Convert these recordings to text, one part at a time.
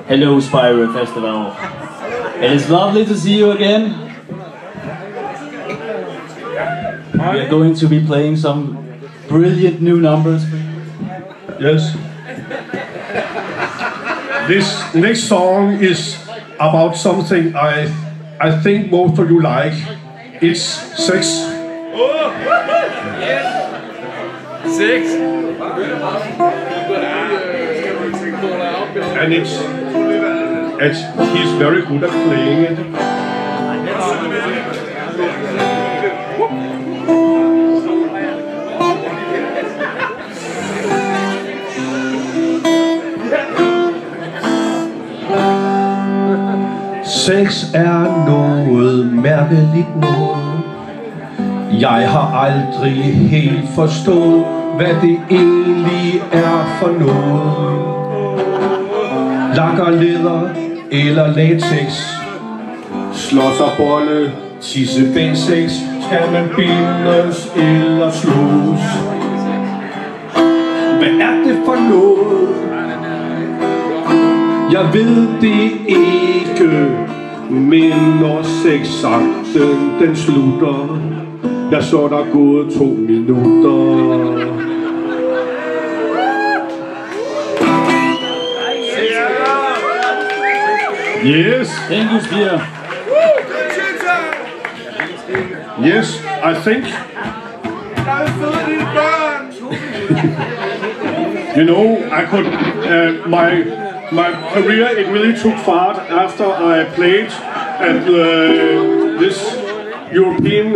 Hello, Spyro Festival. It is lovely to see you again. We are going to be playing some brilliant new numbers. Yes. This next song is about something I think most of you like. It's sex. Oh! Yes! Sex! And he's very good at playing it. Sex er noget mærkeligt noget. Jeg har aldrig helt forstået, hvad det egentlig er for noget. Lakkerleder eller latex, slås og bolle, tisse bensex. Skal man bindes eller slås? Hvad er det for noget? Jeg ved det ikke, men når sexakten den slutter, jeg så der gået 2 minutter. Yes. Thank you, Spear. Yes, I think. You know, I could. My career, it really took fart after I played at this European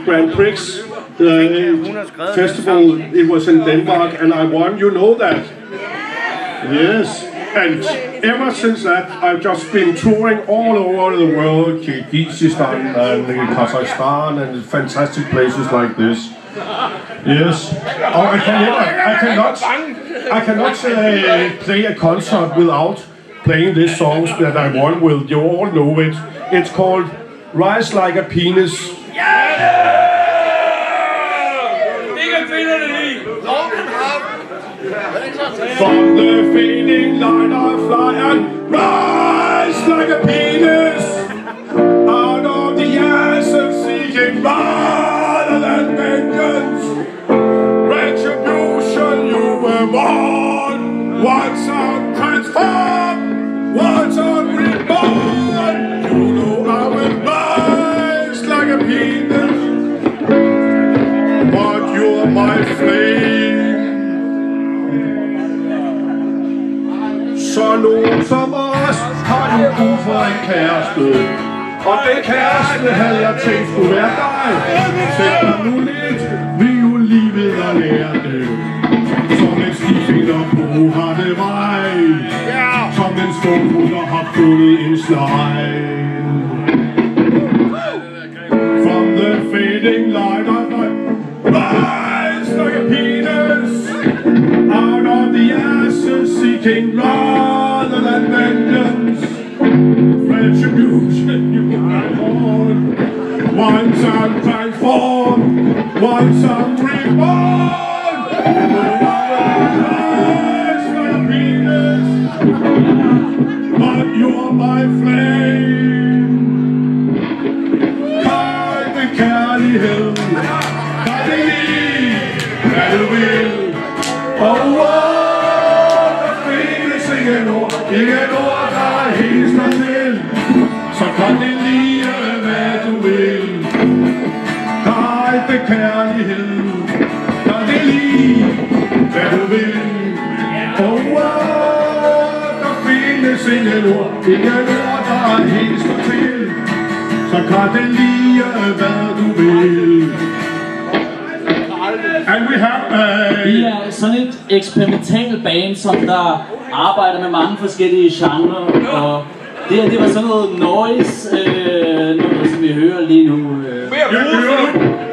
Grand Prix festival. It was in Denmark, and I won. You know that. Yes. And ever since that, I've just been touring all over the world, Kyrgyzstan and Kazakhstan and fantastic places like this. Yes. Oh, I cannot play a concert without playing this song that I won with. You all know it. It's called Rise Like a Penis. From the fading light I fly and rise like a penis out of the ashes, seeking rather than vengeance. Retribution you were born, once I'm transformed, once I'm reborn. You know I will rise like a penis, but you're my flame. Så nogen som os har jo brug for en kæreste, og den kæreste havde jeg tænkt skulle være dig. Sæt dig nu lidt, vi jo livet og lære det. Som en stifinder på har det vej, som en skovhunder har fundet en snej. From the fading light I rise like a penis, out of the ashes seeking rather than vengeance. Retribution you are on. Once I'm transformed, once I'm reborn. Rise like a penis, but you're my flame. Kald med kærlighed, der det liv, hvad du vil. Ingen ord, der hilser til, så kan det lide, hvad du vil. Kald med kærlighed, kan det lide, hvad du vil. Der findes ingen ord, der hilser til, så kan det lide, hvad du vil. And we have Vi er sådan et eksperimentalt band, som der arbejder med mange forskellige genrer, og det var sådan noget noise, noget som vi hører lige nu.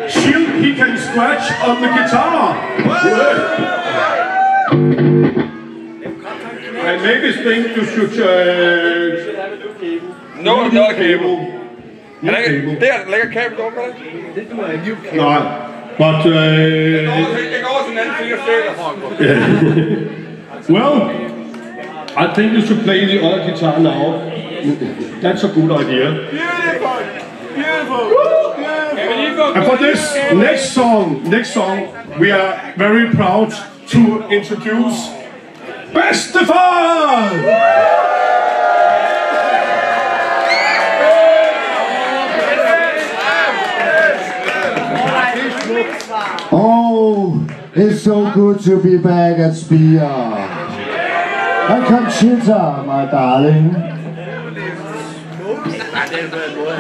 Shield, he can scratch on the guitar. I maybe think you should No, not a cable. Der ligger kabel over, gør det? Det er en new cable. Nej, but det går også en anden finger støtter. well, I think you should play the other guitar now. That's a good idea. And for this next song, we are very proud to introduce Bedstefar! Oh, it's so good to be back at Spear. And Conchita, my darling.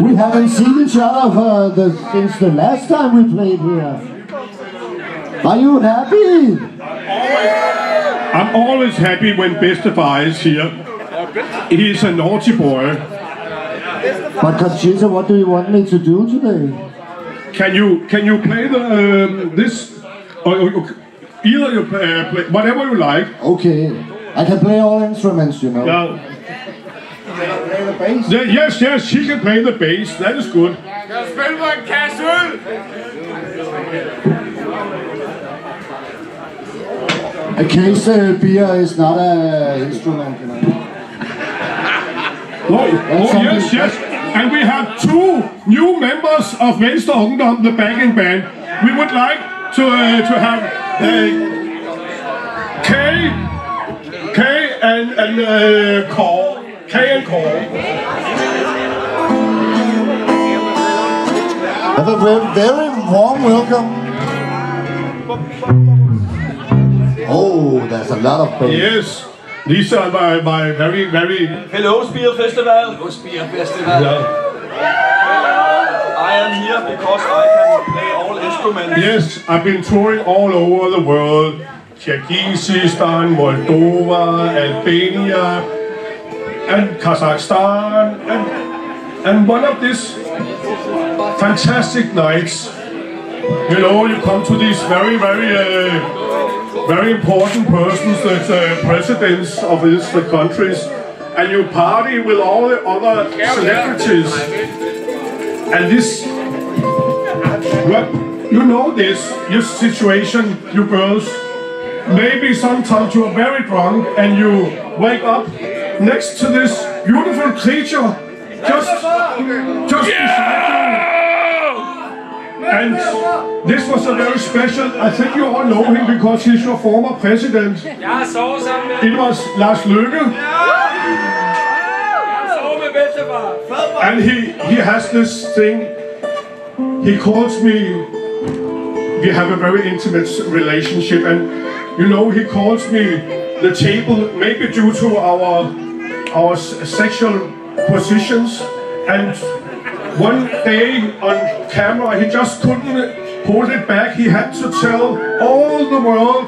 We haven't seen each other since the last time we played here. Are you happy? I'm always happy when Bedstefar is here. He's a naughty boy. But Conchita, what do you want me to do today? Can you play this? Or either you play whatever you like. Okay, I can play all instruments, you know. Yeah. Play the bass? Yes, he can play the bass. That is good. A case beer is not an instrument, you know. Oh yes. And we have 2 new members of Venstre Ungdom, the backing band. We would like to have Kay and Kåre. Kay and Kåre. Have a very warm welcome. Oh, there's a lot of bass. Yes. These are my very... Hello, Spear Festival. Hello, Spear Festival. Yeah. I am here because I can play all instruments. Yes, I've been touring all over the world. Kyrgyzstan, Moldova, Albania, and Kazakhstan. And one of these fantastic nights, you know, you come to these very important persons, the presidents of these countries, and you party with all the other celebrities. And this, well, you know this situation, you girls. Maybe sometimes you are very drunk and you wake up next to this beautiful creature just beside you. And this was a very special, I think you all know him because he's your former president. It was Lars Løkke. And he has this thing, he calls me, we have a very intimate relationship, and you know, he calls me the table, maybe due to our sexual positions. And one day on camera, he just couldn't hold it back. He had to tell all the world.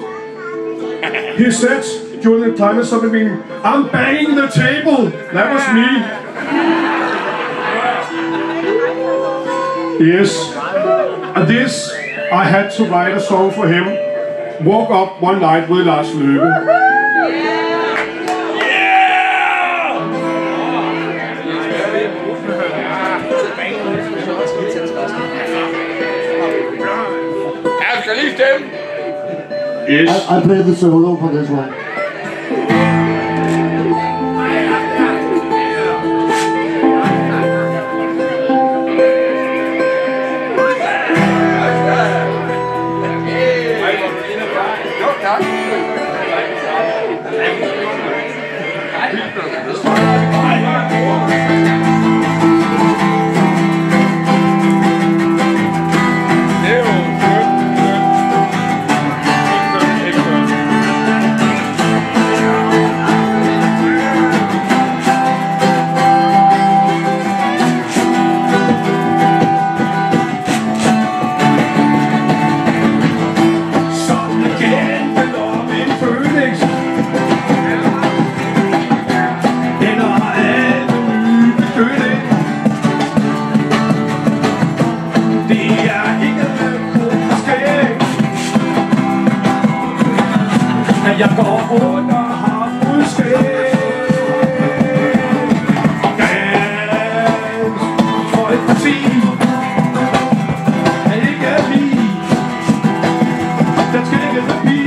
He said during the time of something, I'm banging the table. That was me. Yes. And this, I had to write a song for him. Woke up one night with Lars Løkke. Yes. I played the solo for this one. Jeg går under havudskæg. Dansk Folkeparti er ikke lige. Den skal ikke forbi.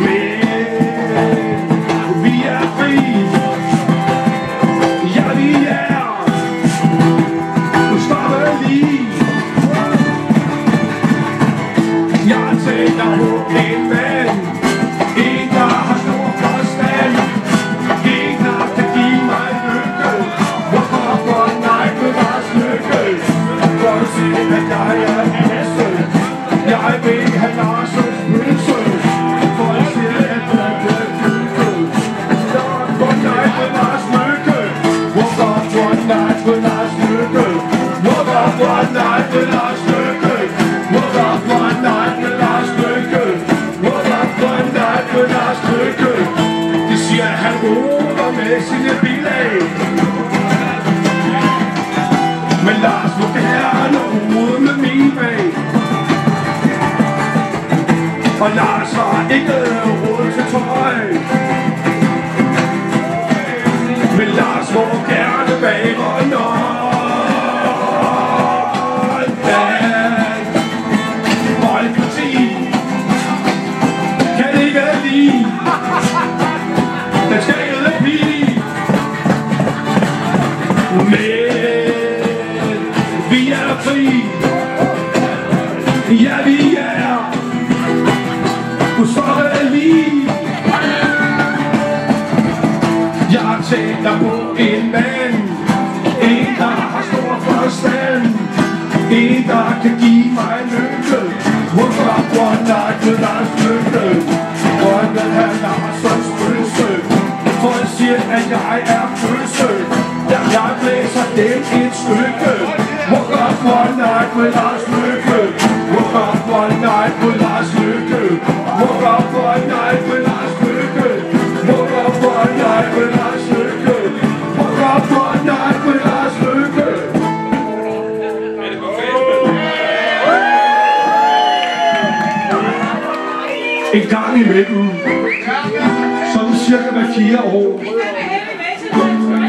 Men Og Lars har ikke råd til tøj. Men Lars må gerne bage og noget. Folkeparti kan ikke lide den skægede pige. Men vi er fri. Ja, vi er ustoppelig. Jeg tænker på en mand, en der har stor forstand, en der kan give mig lykke. Woke up one night with Lars Løkke, og han vil have Lars' pølse, for han siger, at jeg er pølse. Jeg blæser dem et stykke. Woke up one night with Lars Løkke. Woke up one night with Lars Løkke. Woke up one night with Lars Løkke. Woke up one night with Lars Løkke. Woke up one night with Lars Løkke. En gang imellem, sådan cirka hver 4 år,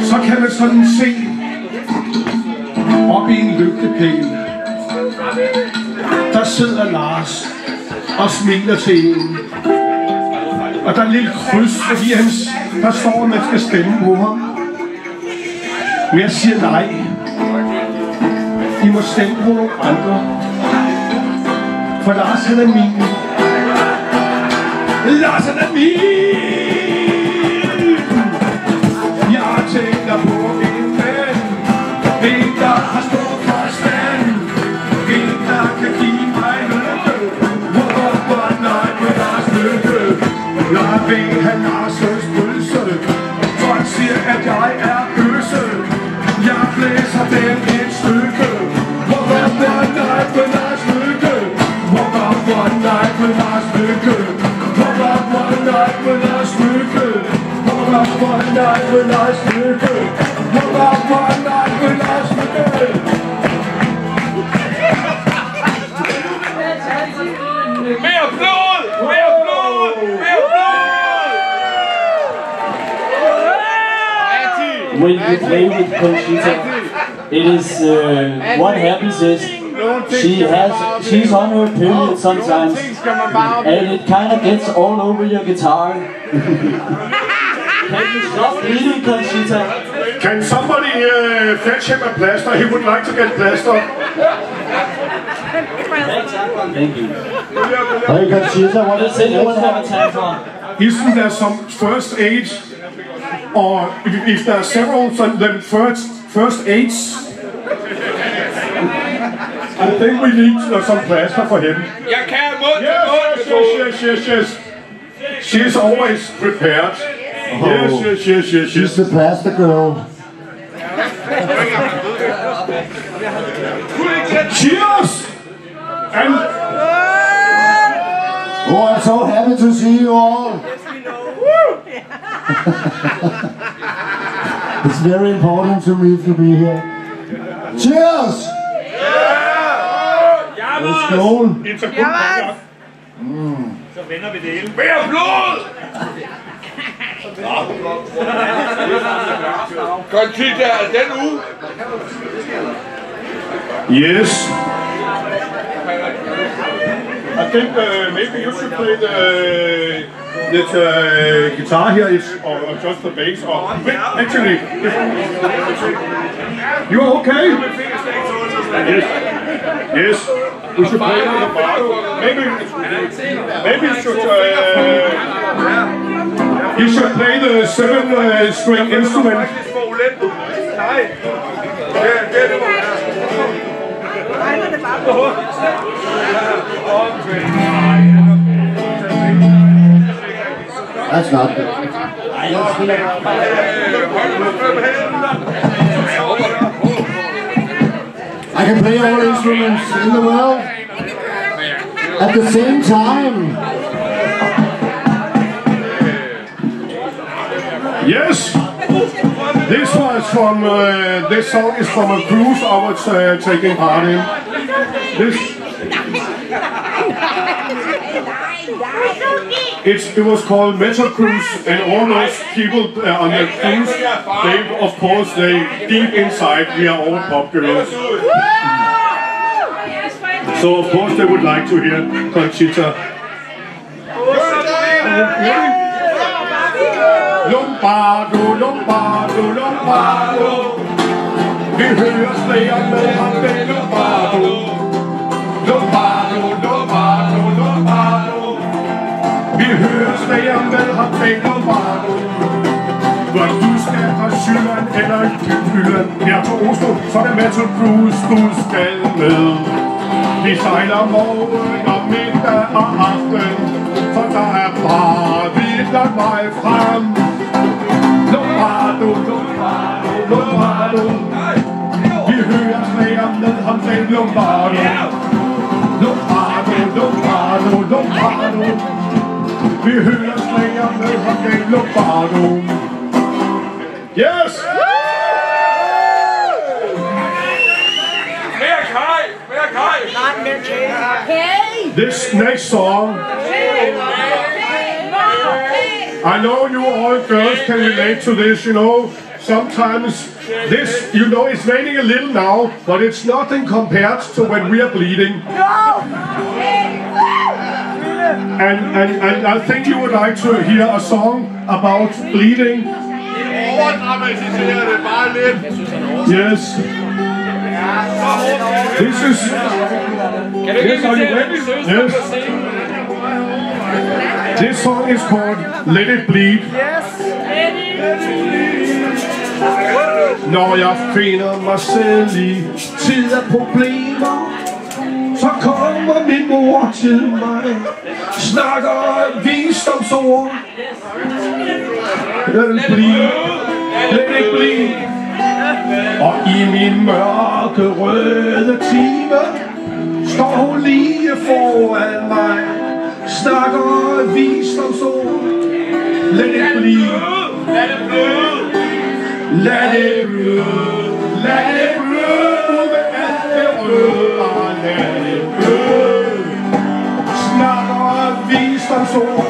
så kan man sådan se op i en lygtepæl. Der sidder Lars og smiler til en. Og der er en lille kryds, fordi der står, at man skal stemme på ham. Men jeg siger nej. I må stemme på nogle andre. For Lars han er min. Lars han er min. Jeg tænker på en mand, en der har stor forstand, en der kan give mig lykke. Woke up one night with Lars Løkke. Jeg vil have Lars' pølse, for han siger, at jeg er bøsse. Jeg blæser dem et stykke. Woke up one night with Lars Løkke. Woke up one night with Lars Løkke. Woke up one night with Lars Løkke. Woke up one night with Lars Løkke. Woke up one night with Lars Løkke. Mere blod! Mere blod! Mere blod! When you play with Conchita, it is what happens is she's on her period sometimes, and it kind of gets all over your guitar. Can you stop bleeding, Conchita? Can somebody fetch him a plaster? He would like to get plastered. Thank you. Hey, Conchita, what Does anyone have a tampon? Isn't there some first aid? Or if there are several then first aids? I think we need some plaster for him. Jeg kan mund til mund. Yes. She's always prepared. Yes. She's the plaster girl. Cheers! And Oh, I'm so happy to see you all. It's very important to me to be here. Cheers! Let's go. it's a good cognac. Så vender vi det hele. Mere blod! Conchita, den uge. Yes. I think maybe you should play the guitar here or just the bass. Or actually, you're okay? Yes. We should play the vibrato. Maybe you should play the 7-string instrument. That's not good. I can play all instruments in the world at the same time. Yes. This was from. This song is from a cruise I was taking part in. This. It was called Metal Cruise, and all those people on the cruise, they, of course, deep inside, we are all pop girls. So of course they would like to hear Conchita. Lombardo, Lombardo, Lombardo. Vi hører slæger med ham, den Lombardo. Lombardo, Lombardo, Lombardo. Vi hører slæger med ham, den Lombardo. Hvor du skal fra Sjælland eller Jylland her på Oslo, så er det Metal Cruise, du skal med. Vi sejler morgen og middag og aften, for der er bare vildt lang vej frem. Lombardo, Lombardo, Lombardo. Vi hører slæger med ham, den Lombardo. Lombardo, Lombardo, Lombardo. Vi hører slæger med ham, den Lombardo. Yes! This next song, I know you all girls can relate to this, you know. Sometimes this, you know, it's raining a little now, but it's nothing compared to when we are bleeding. And I think you would like to hear a song about bleeding. Yes. This is... Yes, are you ready? Yes. This song is called Let It Bleed. Når jeg finder mig selv i tid af problemer, så kommer min mor til mig, snakker visdomsord. Let it bleed, let it bleed. Og i min mørke røde time står hun lige foran mig, snakker visdomsord. Let it bleed, let it bleed, let it bleed, let it bleed. Ud med alt det røde, let it bleed. Snakker visdomsord.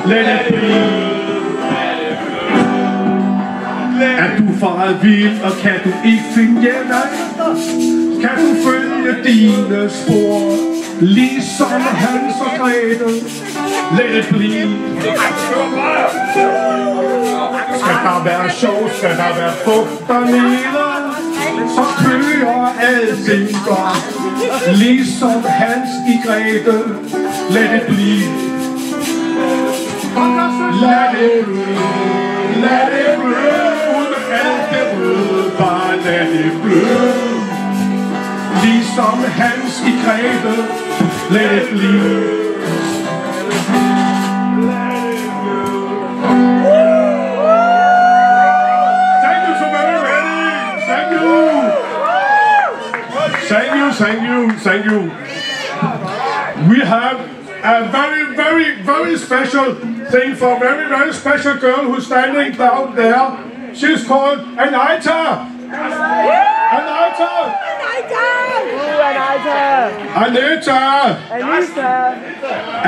Let it bleed. Er du faret vild, og kan du ikke finde hjem efter? Kan du følge dine spor, ligesom Hans og Grete? Let it bleed. Skal der være sjov, skal der være fugt dernede, så kører alting godt, ligesom Hans i Grete. Let it bleed. Let it bleed. Let it bleed. Alt det røde, bare lad det bløde. Ligesom Hans i Grete. Let it bleed. Thank you so very much. Thank you. Thank you, thank you, thank you. We have a very, very, very special thing for a very, very special girl who's standing down there. She's called Anita. Anita. Anita.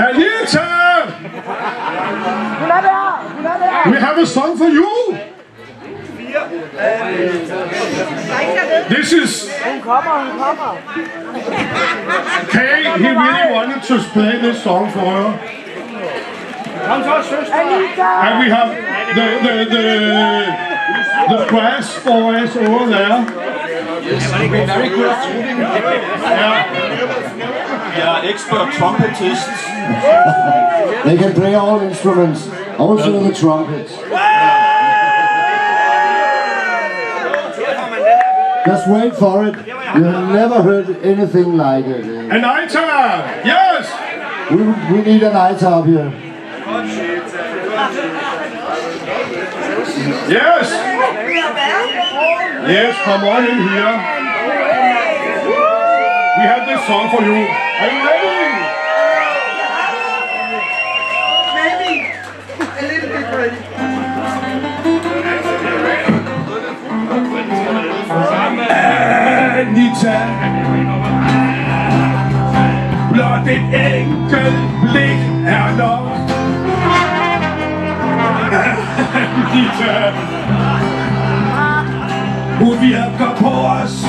Anita. We have a song for you. This is Kay. He really wanted to play this song for her. And we have the brass boys over there. Very good. We are expert trumpetists. They can play all instruments, also the trumpets. Just wait for it. You have never heard anything like it. Anita! Yes! We need Anita up here. Yes! Yes, come on in here. We have this song for you. Are you ready? Maybe. A little bit ready. Anita, blot det enkelt blik er nok. Anita, hun virker på os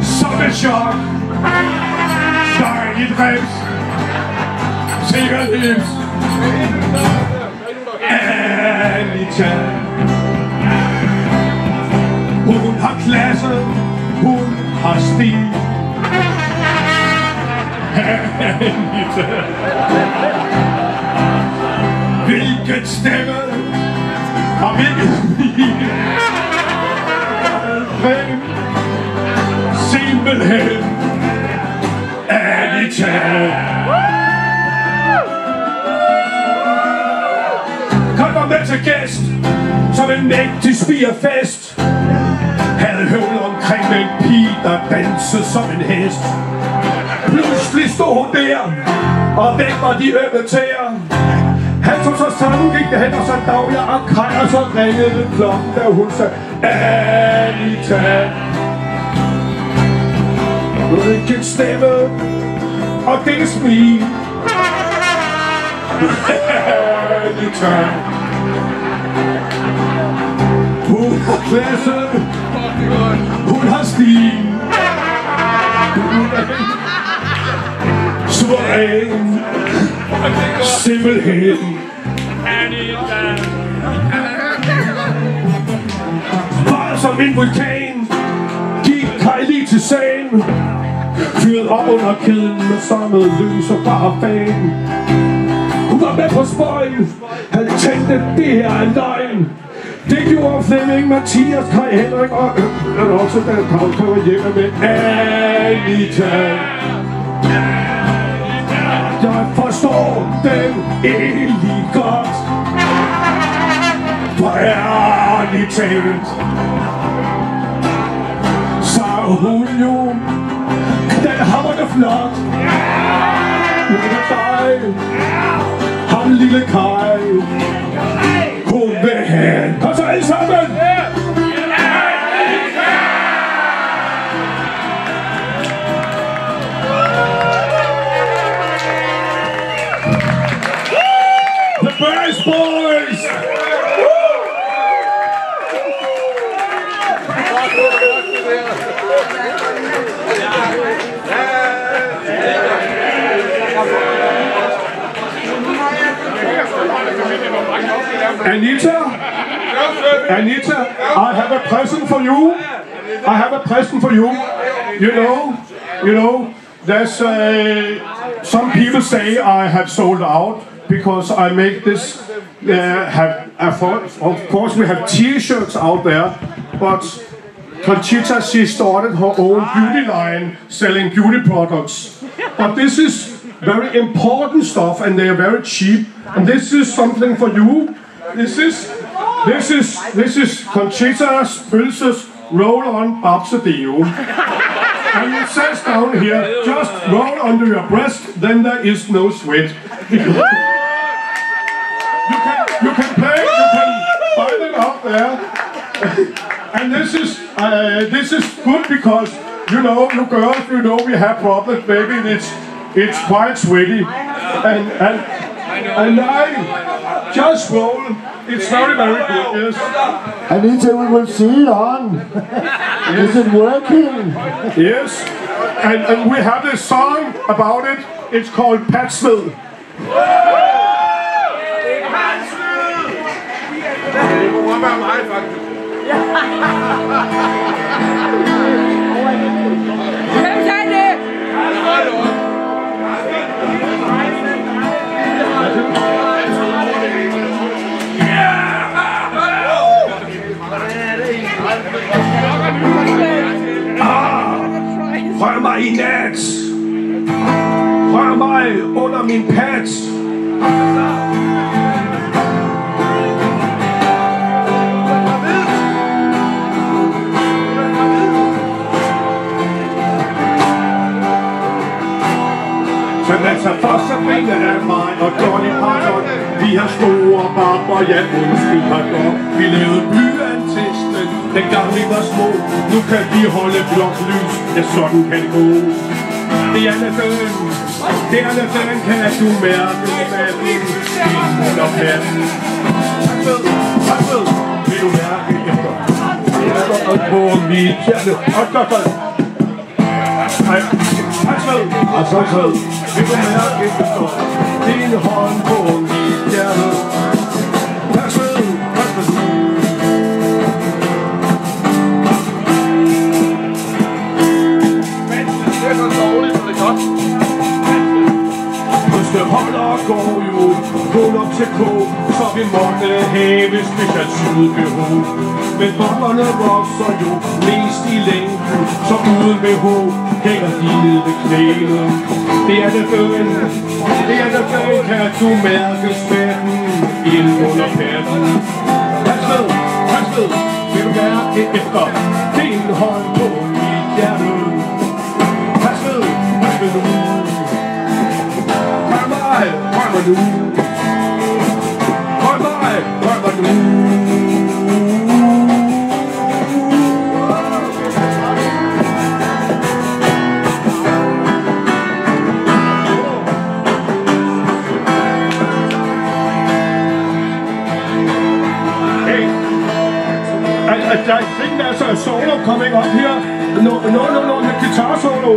som et chok. Dejligt rems, sikkert lips. Anita, hun har klasse, hun har stil. Anita, hvilket stemme og hvilket smil. Simpelthen Anita. Kom med til gæst som en mægtig spirefest. Havde høvlet omkring med en pige, der dansede som en hest. Pludselig stod hun der, og væk var de ømme tæer. Han tog sig sammen, gik derhen og så dag jeg og kaj, og så ringede klokken, da hun sagde Anita. Hvilken stemme og det smil. Anita, hun har klasse, hun har stil. Suveræn, simpelthen bare som en vulkan gik Kaj lige til sagen. Fyret op under kæden med sammet løs og bare fan. Hun var med på spøjen, han tænkte det her er løgn. Det gjorde Flemming, Mathias, Kaj Henrik og også da Paul kommer hjemme med Anita. Jeg forstår den egentlig godt. For ærligt talt, så hun jo den hamrende flot. Hun er dig, ham lille Kaj. Hun vil have. Kom så alle sammen! Boys! Anita, I have a present for you. I have a present for you. You know, there's some people say I have sold out because I make this. Of course, we have T-shirts out there, but Conchita, she started her own beauty line selling beauty products. But this is very important stuff, and they are very cheap. And this is something for you. This is Conchita's Pølses Roll-On Babsedeo. And it says down here, just roll under your breast, then there is no sweat. You can buy them out there. And this is good because you girls, we have problems. Maybe it's quite sweaty, and I just roll. It's very good. Yes. Anita, we will see it on. Is it working? Yes. And we have this song about it. It's called Patsved. Rør mig i nat. Rør mig under min pat. Så lad sig først så grine af mig og Johnny Parton. Vi har store barber, ja undskyld pardon. Vi lavede blyantisten, dengang vi var små. Nu kan vi holde bloklys, ja sådan kan det gå. Det er natten, kan du mærke natten inden under natten. Tak ved, vil du mærke efter. Og på mit hjerte. Tak ved, vil du mærke efter. Din hånd på mit hjerte. Tak ved. Holder går jo kun op til kog, så vi måtte have specielt behov. Men boblerne vokser jo mest i længden, så uden behov hænger de ned ved knæene. Det er det bøn, kan du mærke smerten inden under patten. Pas ved, vil du mærke efter din hånd på mit hjerte. Pas ved nu. Rør mig nu. Hey, I think there's a solo coming up here. No, the guitar solo.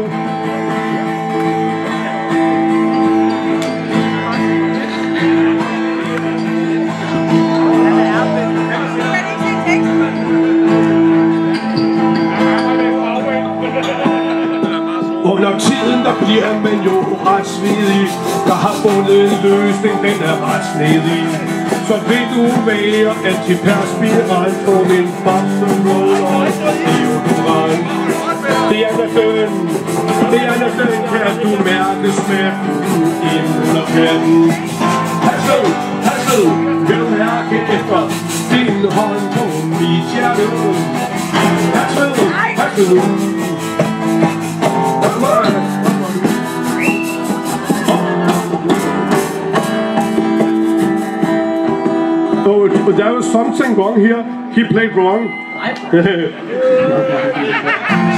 Under tiden der bliver man jo ret svedig. Der har fundet en løsning, den er ret snedig. Så vil du være antiperspirant på min bamsemod og deodorant. Det er natten, kan du mærke smerten inden under patten. Pas ved, vil du mærke efter din hånd på mit hjerte. Pas ved nu. Oh, there was something wrong here. He played wrong.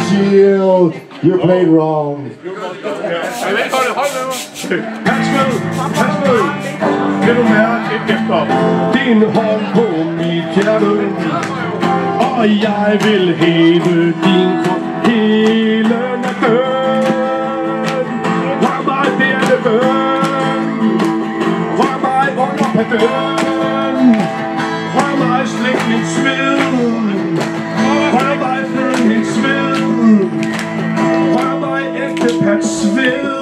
Shield, you played wrong. Pas ved, vil du mærke efter din hånd på mit hjerte. Og jeg vil hæve din krop hele natten. Rør mig, det er det bøn. Rør mig under patten. Rør mig, slik min sved. Rør mig, føl min sved. Rør mig, ægte pat sved.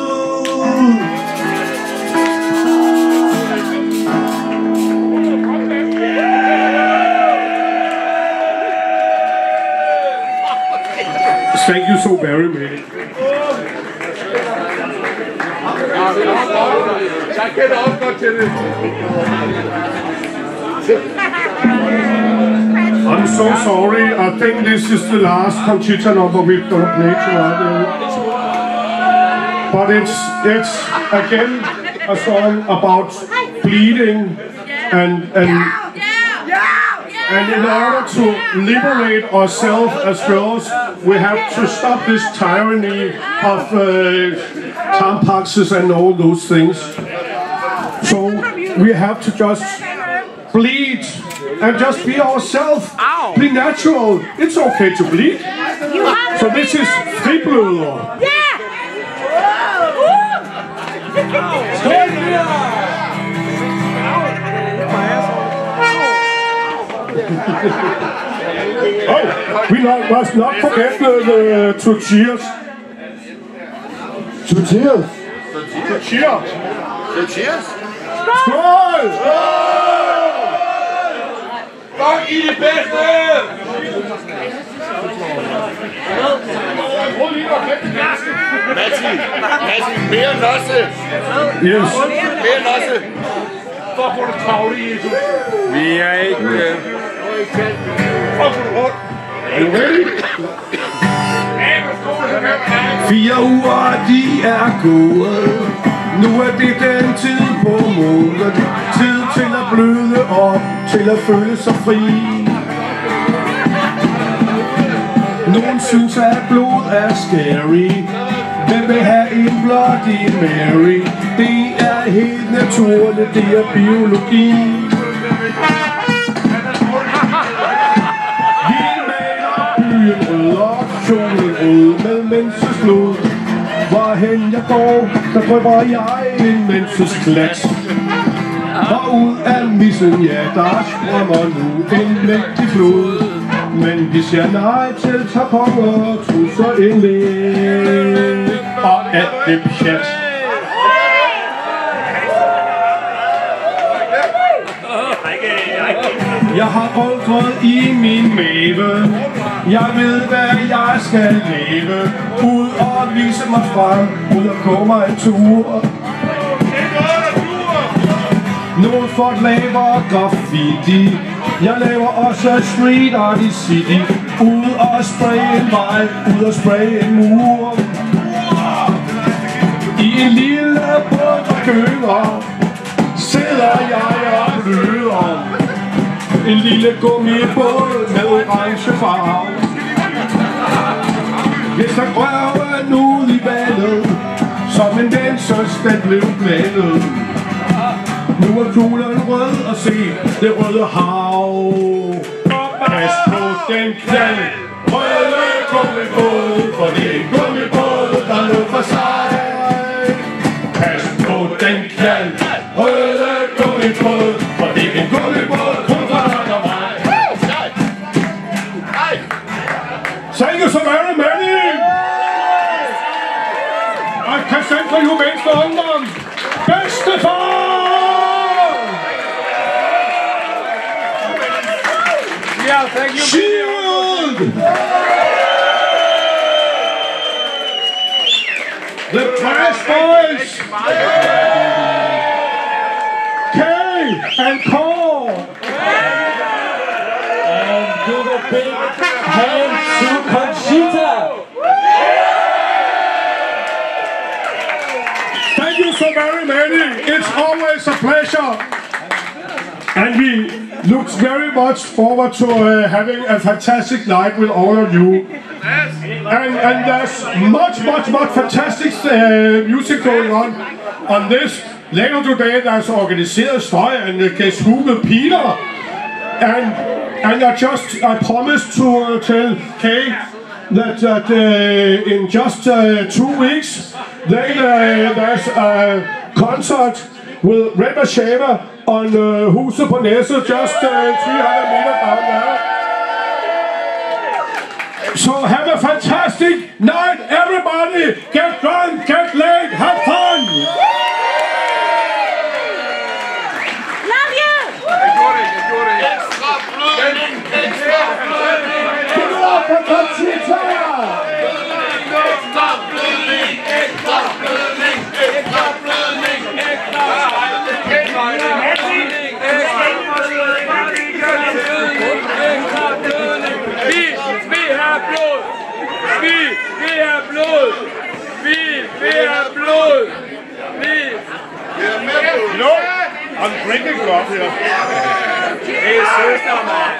Thank you so very much. I'm so sorry. I think this is the last Conchita number we're gonna play tonight. But it's again a song about bleeding and in order to liberate ourselves as girls, we have to stop this tyranny of tampaxes and all those things. So we have to just bleed and just be ourselves. Be natural. It's okay to bleed. So this is fribløder. Oh, we must not forget to cheers. To cheers. To cheer. To cheers. Skål! Fuck I det bedste! Matti, mere nosse. Yes. Mere nosse. Fuck, hvor du travle i det. Vi er ikke... Fuck, hvor du rundt. Er du ready? 4 uger, de er gået. Nu er det den tid på måneden. Tid til at bløde op, til at føle sig fri. Nogen synes, at blod er scary. Hvem vil have en Bloody Mary? Det er helt naturligt, det er biologi. Vi maler byen rød og kjolen rød med mensesblod. Hvorhen jeg går, der drøber jeg en mensesklat. Og ud af missen, ja, der strømmer nu en mægtig flod. Men vi siger nej til tamponer, trusser, indlæg og alt det pjat. Jeg har rødgrød i min mave. Jeg ved, hvad jeg skal leve. Ud og vise mig frem, ud og gå mig en tur. Nogle folk laver graffiti. Jeg laver også street art i city. Ud og spraye en vej, ud og spraye en mur. I en lille båd og gynger sidder jeg og bløder. En lille gummibåd med orange farve. Hvis der røven ud i vandet, som en dansers, den blev blandet. Nu er kuglen rød og se det røde hav. Pas på den knald, røde gummibåd, for det er en gummibåd, der løber for sig. Pas på den knald, røde gummibåd, for det er en gummibåd, kun for dig og mig. Thank you so very many! I can send for you Venstre Ungdom. Bedstefar! Yeah, thank you. Shield! The Trash Boys! Kay and Cole! And give a big hand to Conchita! Thank you so very many. It's always a pleasure. And we look very much forward to having a fantastic night with all of you. And there's much fantastic music going on this. Later today there's organiseret støj and Guess Who with Peter. And I promised to tell Kay that in just 2 weeks there's a concert with Red Macheva on Huset på Næsset, just 300 meters down there. So have a fantastic night, everybody! Get drunk, get laid, have fun! Love you! Ekstra blødning! Ekstra blødning! Give it up for Conchita! Ekstra blødning! Ekstra blødning! Ekstra blødning! Vi har blod! Vi har blod! Vi har blod! No, I'm drinking blood here. Det er søster, mand!